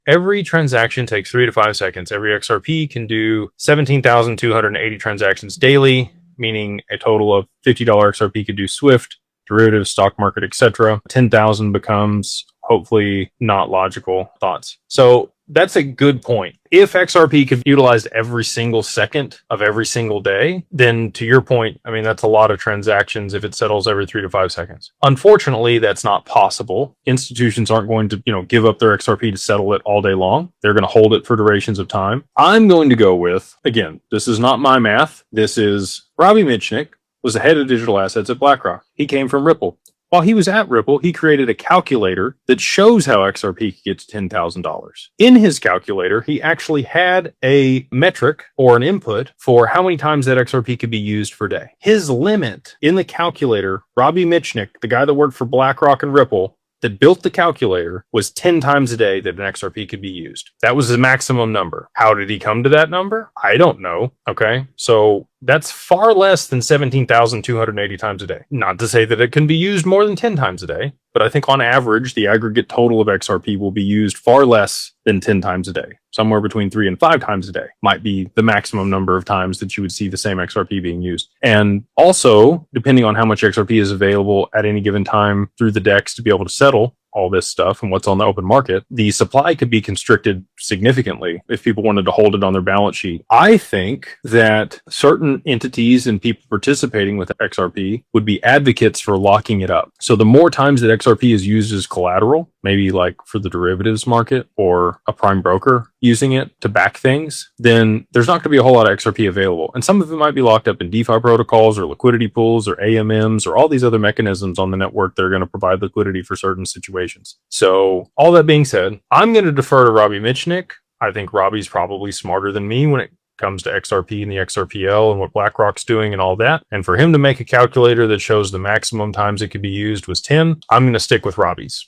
Every transaction takes 3 to 5 seconds. Every XRP can do 17,280 transactions daily, meaning a total of $50 XRP could do Swift, derivatives, stock market, etc. 10,000 becomes hopefully not logical thoughts. So that's a good point. If XRP could be utilized every single second of every single day, then to your point, I mean, that's a lot of transactions if it settles every 3 to 5 seconds. Unfortunately, that's not possible. Institutions aren't going to, give up their XRP to settle it all day long. They're going to hold it for durations of time. I'm going to go with, again, this is not my math. This is Robbie Mitchnick was the head of digital assets at BlackRock. He came from Ripple. While he was at Ripple, he created a calculator that shows how XRP could get to $10,000. In his calculator, he actually had a metric or an input for how many times that XRP could be used per day. His limit in the calculator, Robbie Mitchnick, the guy that worked for BlackRock and Ripple, that built the calculator, was 10 times a day that an XRP could be used. That was the maximum number. How did he come to that number? I don't know. Okay. So that's far less than 17,280 times a day. Not to say that it can be used more than 10 times a day, but I think on average, the aggregate total of XRP will be used far less than 10 times a day. Somewhere between 3 and 5 times a day might be the maximum number of times that you would see the same XRP being used. And also, depending on how much XRP is available at any given time through the DEX to be able to settle all this stuff and what's on the open market, the supply could be constricted significantly if people wanted to hold it on their balance sheet. I think that certain entities and people participating with XRP would be advocates for locking it up. So the more times that XRP is used as collateral, maybe like for the derivatives market or a prime broker using it to back things, then there's not going to be a whole lot of XRP available. And some of it might be locked up in DeFi protocols or liquidity pools or AMMs or all these other mechanisms on the network that are going to provide liquidity for certain situations. So all that being said, I'm going to defer to Robbie Mitchnick. I think Robbie's probably smarter than me when it comes to XRP and the XRPL and what BlackRock's doing and all that. And for him to make a calculator that shows the maximum times it could be used was 10, I'm going to stick with Robbie's.